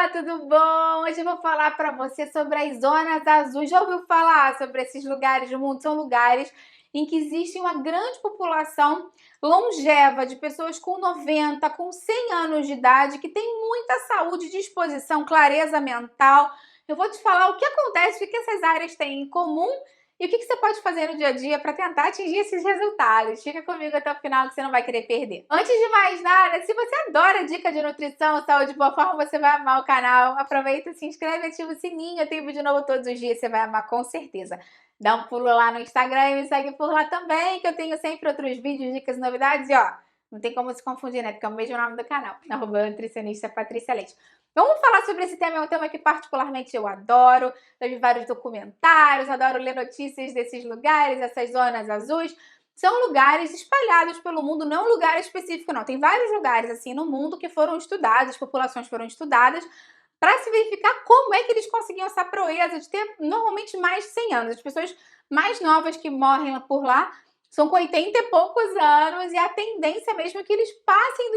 Olá, tudo bom? Hoje eu vou falar para você sobre as zonas azuis. Já ouviu falar sobre esses lugares do mundo? São lugares em que existe uma grande população longeva de pessoas com 90, com 100 anos de idade, que tem muita saúde, disposição, clareza mental. Eu vou te falar o que acontece, o que essas áreas têm em comum e o que você pode fazer no dia a dia para tentar atingir esses resultados. Fica comigo até o final que você não vai querer perder. Antes de mais nada, se você adora dica de nutrição, saúde e boa forma, você vai amar o canal. Aproveita, se inscreve e ativa o sininho. Eu tenho vídeo novo todos os dias, você vai amar com certeza. Dá um pulo lá no Instagram e me segue por lá também, que eu tenho sempre outros vídeos, dicas e novidades. E ó, não tem como se confundir, né? Porque é o mesmo nome do canal. Nutricionista Patrícia Leite. Vamos falar sobre esse tema, é um tema que particularmente eu adoro. Já vi vários documentários, adoro ler notícias desses lugares, essas zonas azuis. São lugares espalhados pelo mundo, não um lugar específico, não. Tem vários lugares assim no mundo que foram estudados, as populações foram estudadas, para se verificar como é que eles conseguiam essa proeza de ter normalmente mais de 100 anos. As pessoas mais novas que morrem por lá são com 80 e poucos anos e a tendência mesmo é que eles passem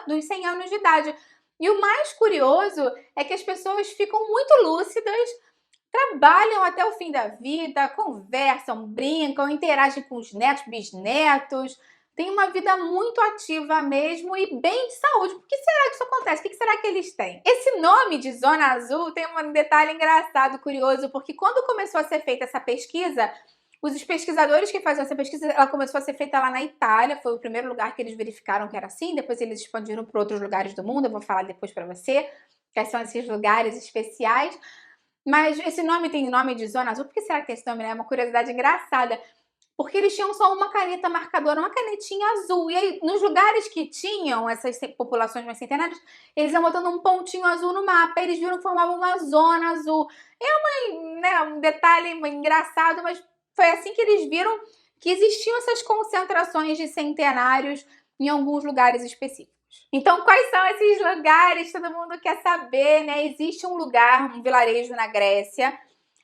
dos 100 anos de idade. E o mais curioso é que as pessoas ficam muito lúcidas, trabalham até o fim da vida, conversam, brincam, interagem com os netos, bisnetos, têm uma vida muito ativa mesmo e bem de saúde. Por que será que isso acontece? O que será que eles têm? Esse nome de Zona Azul tem um detalhe engraçado, curioso, porque quando começou a ser feita essa pesquisa, os pesquisadores que faziam essa pesquisa, ela começou a ser feita lá na Itália, foi o primeiro lugar que eles verificaram que era assim, depois eles expandiram para outros lugares do mundo, eu vou falar depois para você, quais são esses lugares especiais. Mas esse nome tem nome de Zona Azul, por que será que tem esse nome? É uma curiosidade engraçada, porque eles tinham só uma caneta marcadora, uma canetinha azul, e aí nos lugares que tinham essas populações mais centenárias, eles iam botando um pontinho azul no mapa, eles viram que formava uma zona azul. Um detalhe engraçado, mas foi assim que eles viram que existiam essas concentrações de centenários em alguns lugares específicos. Então, quais são esses lugares? Todo mundo quer saber, né? Existe um lugar, um vilarejo na Grécia.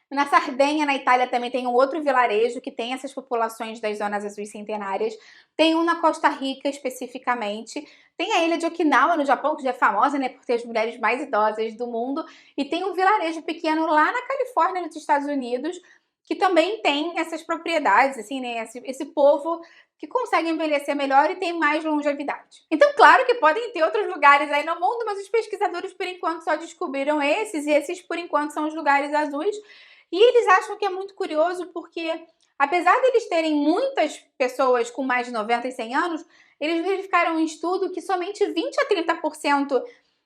Na Sardenha, na Itália, também tem um outro vilarejo que tem essas populações das zonas azuis centenárias. Tem um na Costa Rica, especificamente. Tem a ilha de Okinawa, no Japão, que já é famosa, né, por ter as mulheres mais idosas do mundo. E tem um vilarejo pequeno lá na Califórnia, nos Estados Unidos, que também tem essas propriedades, assim, né, esse povo que consegue envelhecer melhor e tem mais longevidade. Então, claro que podem ter outros lugares aí no mundo, mas os pesquisadores, por enquanto, só descobriram esses, e esses, por enquanto, são os lugares azuis. E eles acham que é muito curioso porque, apesar de eles terem muitas pessoas com mais de 90 e 100 anos, eles verificaram um estudo que somente 20 a 30%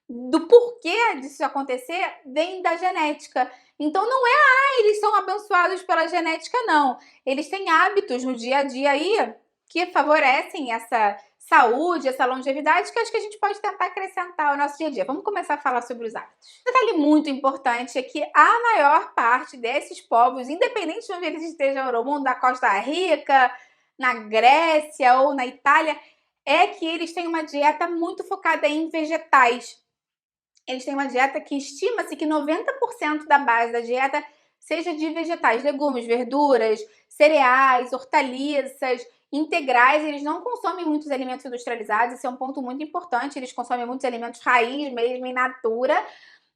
do porquê disso acontecer vem da genética. Então não é, eles são abençoados pela genética, não. Eles têm hábitos no dia a dia aí que favorecem essa saúde, essa longevidade, que acho que a gente pode tentar acrescentar ao nosso dia a dia. Vamos começar a falar sobre os hábitos. Um detalhe muito importante é que a maior parte desses povos, independente de onde eles estejam no mundo, da Costa Rica, na Grécia ou na Itália, é que eles têm uma dieta muito focada em vegetais. Eles têm uma dieta que estima-se que 90% da base da dieta seja de vegetais, legumes, verduras, cereais, hortaliças, integrais. Eles não consomem muitos alimentos industrializados, esse é um ponto muito importante. Eles consomem muitos alimentos raiz mesmo, in natura.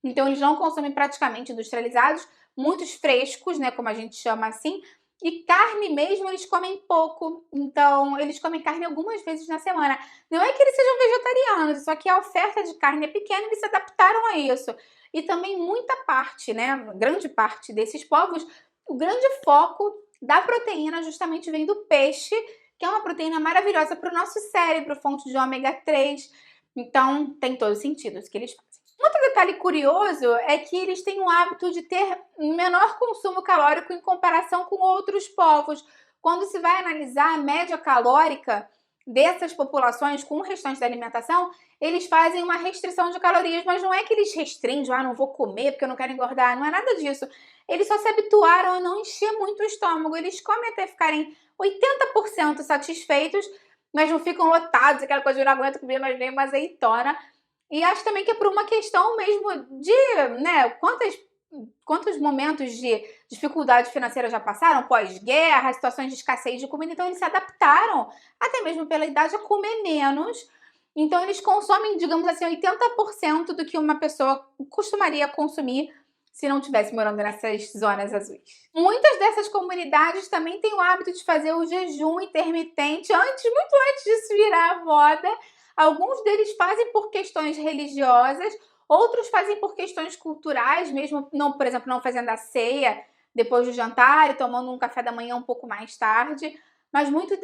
Então eles não consomem praticamente industrializados, muitos frescos, né, como a gente chama assim. E carne mesmo eles comem pouco, então eles comem carne algumas vezes na semana. Não é que eles sejam vegetarianos, só que a oferta de carne é pequena e eles se adaptaram a isso. E também muita parte, né, grande parte desses povos, o grande foco da proteína justamente vem do peixe, que é uma proteína maravilhosa para o nosso cérebro, fonte de ômega 3. Então tem todo sentido isso que eles fazem. Outro detalhe curioso é que eles têm o hábito de ter menor consumo calórico em comparação com outros povos. Quando se vai analisar a média calórica dessas populações com o restante da alimentação, eles fazem uma restrição de calorias, mas não é que eles restringem, não vou comer porque eu não quero engordar, não é nada disso. Eles só se habituaram a não encher muito o estômago, eles comem até ficarem 80% satisfeitos, mas não ficam lotados, aquela coisa de eu não aguento comer mais nem uma azeitona. E acho também que é por uma questão mesmo de, né, quantos momentos de dificuldade financeira já passaram, pós-guerra, situações de escassez de comida, então eles se adaptaram, até mesmo pela idade, a comer menos Então eles consomem, digamos assim, 80% do que uma pessoa costumaria consumir se não estivesse morando nessas zonas azuis. Muitas dessas comunidades também têm o hábito de fazer o jejum intermitente muito antes disso virar moda. Alguns deles fazem por questões religiosas, outros fazem por questões culturais, mesmo, não, por exemplo, não fazendo a ceia depois do jantar e tomando um café da manhã um pouco mais tarde. Mas muitos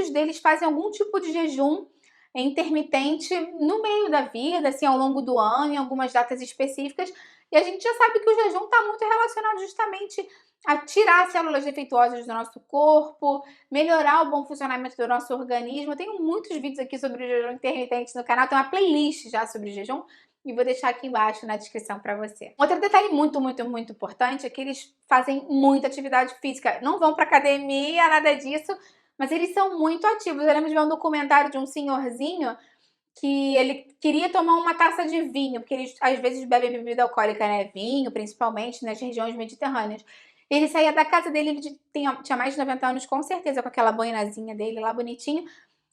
deles fazem algum tipo de jejum intermitente no meio da vida, assim, ao longo do ano, em algumas datas específicas. E a gente já sabe que o jejum está muito relacionado justamente a tirar células defeituosas do nosso corpo, melhorar o bom funcionamento do nosso organismo. Eu tenho muitos vídeos aqui sobre o jejum intermitente no canal, tem uma playlist já sobre jejum e vou deixar aqui embaixo na descrição para você. Outro detalhe muito importante é que eles fazem muita atividade física. Não vão para academia, nada disso, mas eles são muito ativos. Eu lembro de ver um documentário de um senhorzinho que ele queria tomar uma taça de vinho, porque eles às vezes bebem bebida alcoólica, né? Vinho, principalmente nas regiões mediterrâneas. Ele saía da casa dele, ele tinha mais de 90 anos, com certeza, com aquela boinazinha dele lá bonitinho.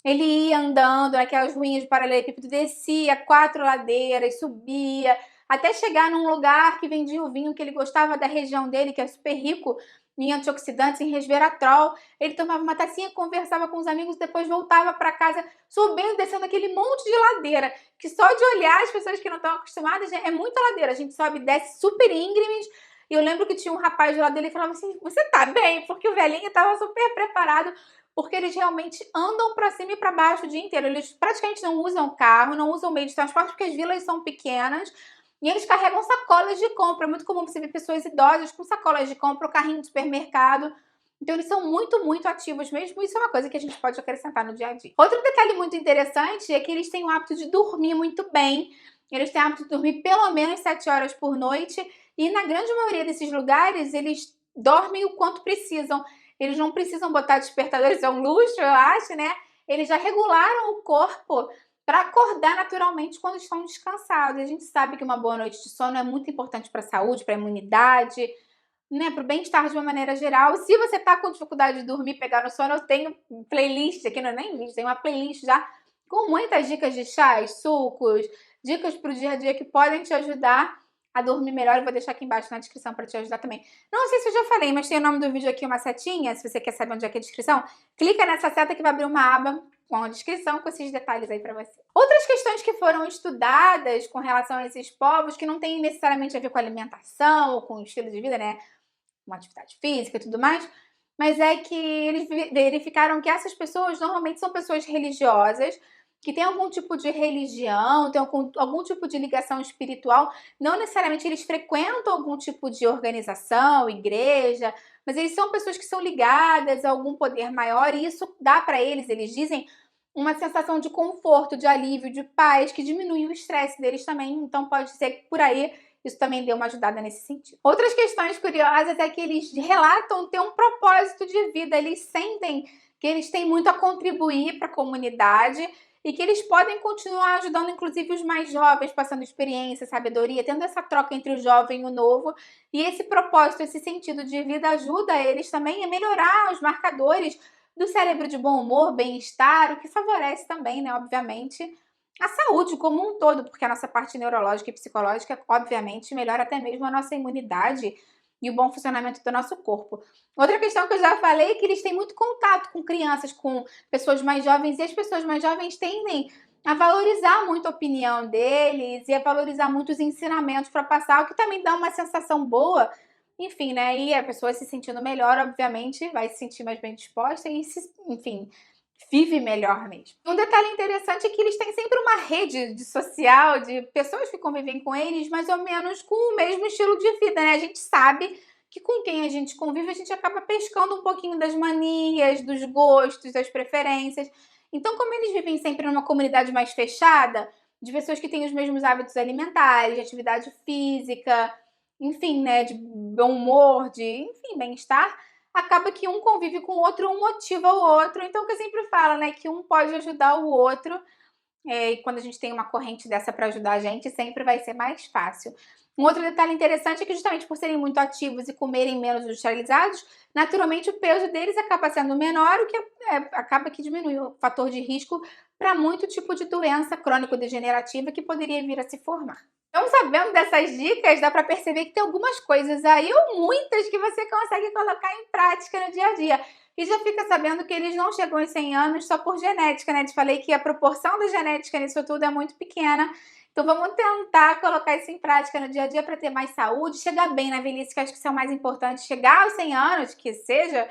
Ele ia andando naquelas ruínas de paralelepípedo, descia 4 ladeiras, subia, até chegar num lugar que vendia o vinho que ele gostava da região dele, que é super rico em antioxidantes, em resveratrol. Ele tomava uma tacinha, conversava com os amigos, depois voltava para casa, subindo, descendo aquele monte de ladeira, que só de olhar as pessoas que não estão acostumadas, é muita ladeira. A gente sobe e desce super íngremes. E eu lembro que tinha um rapaz do lado dele e falava assim: você tá bem? Porque o velhinho estava super preparado, porque eles realmente andam para cima e para baixo o dia inteiro. Eles praticamente não usam carro, não usam meio de transporte, porque as vilas são pequenas. E eles carregam sacolas de compra. É muito comum você ver pessoas idosas com sacolas de compra ou carrinho de supermercado. Então eles são muito ativos mesmo. Isso é uma coisa que a gente pode acrescentar no dia a dia. Outro detalhe muito interessante é que eles têm o hábito de dormir muito bem. Eles têm o hábito de dormir pelo menos 7 horas por noite. E na grande maioria desses lugares, eles dormem o quanto precisam. Eles não precisam botar despertadores, é um luxo, eu acho, né? Eles já regularam o corpo para acordar naturalmente quando estão descansados. A gente sabe que uma boa noite de sono é muito importante para a saúde, para a imunidade, né, para o bem-estar de uma maneira geral. Se você está com dificuldade de dormir, pegar no sono, eu tenho playlist aqui, não é nem vídeo, tem uma playlist já com muitas dicas de chás, sucos, dicas para o dia a dia que podem te ajudar a dormir melhor. Eu vou deixar aqui embaixo na descrição para te ajudar também. Não sei se eu já falei, mas tem o nome do vídeo aqui, uma setinha. Se você quer saber onde é que é a descrição, clica nessa seta que vai abrir uma aba com a descrição com esses detalhes aí para você. Outras questões que foram estudadas com relação a esses povos, que não tem necessariamente a ver com alimentação ou com estilo de vida, né? Uma atividade física e tudo mais, mas é que eles verificaram que essas pessoas normalmente são pessoas religiosas, que têm algum tipo de religião, têm algum tipo de ligação espiritual. Não necessariamente eles frequentam algum tipo de organização, igreja, mas eles são pessoas que são ligadas a algum poder maior, e isso dá para eles dizem, uma sensação de conforto, de alívio, de paz, que diminui o estresse deles também. Então pode ser que por aí isso também deu uma ajudada nesse sentido. Outras questões curiosas é que eles relatam ter um propósito de vida. Eles sentem que eles têm muito a contribuir para a comunidade e que eles podem continuar ajudando, inclusive, os mais jovens, passando experiência, sabedoria, tendo essa troca entre o jovem e o novo. E esse propósito, esse sentido de vida ajuda eles também a melhorar os marcadores do cérebro de bom humor, bem-estar, o que favorece também, né, obviamente, a saúde como um todo, porque a nossa parte neurológica e psicológica, obviamente, melhora até mesmo a nossa imunidade e o bom funcionamento do nosso corpo. Outra questão que eu já falei é que eles têm muito contato com crianças, com pessoas mais jovens, e as pessoas mais jovens tendem a valorizar muito a opinião deles e a valorizar muito os ensinamentos para passar, o que também dá uma sensação boa. Enfim, né? E a pessoa se sentindo melhor, obviamente, vai se sentir mais bem disposta e, enfim, vive melhor mesmo. Um detalhe interessante é que eles têm sempre uma rede social de pessoas que convivem com eles, mais ou menos com o mesmo estilo de vida, né? A gente sabe que com quem a gente convive, a gente acaba pescando um pouquinho das manias, dos gostos, das preferências. Então, como eles vivem sempre numa comunidade mais fechada, de pessoas que têm os mesmos hábitos alimentares, de atividade física, enfim, né, de bom humor, de, enfim, bem-estar, acaba que um convive com o outro, um motiva o outro. Então, o que eu sempre falo, né, que um pode ajudar o outro, e quando a gente tem uma corrente dessa para ajudar a gente, sempre vai ser mais fácil. Um outro detalhe interessante é que, justamente por serem muito ativos e comerem menos industrializados, naturalmente o peso deles acaba sendo menor, o que acaba que diminui o fator de risco para muito tipo de doença crônico-degenerativa que poderia vir a se formar. Então, sabendo dessas dicas, dá para perceber que tem algumas coisas aí, ou muitas, que você consegue colocar em prática no dia a dia. E já fica sabendo que eles não chegam aos 100 anos só por genética, né? Te falei que a proporção da genética nisso tudo é muito pequena. Então, vamos tentar colocar isso em prática no dia a dia para ter mais saúde, chegar bem na velhice, que acho que isso é o mais importante. Chegar aos 100 anos, que seja,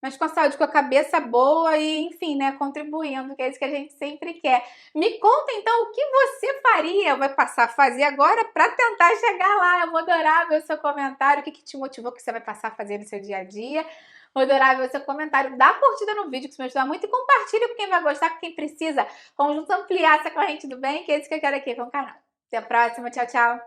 mas com a saúde, com a cabeça boa e, enfim, né, contribuindo, que é isso que a gente sempre quer. Me conta, então, o que você faria, vai passar a fazer agora para tentar chegar lá. Eu vou adorar ver o seu comentário, o que te motivou, que você vai passar a fazer no seu dia a dia. Vou adorar ver o seu comentário, dá curtida no vídeo, que isso me ajuda muito, e compartilha com quem vai gostar, com quem precisa. Vamos juntos ampliar essa corrente do bem, que é isso que eu quero aqui com o canal. Até a próxima, tchau, tchau!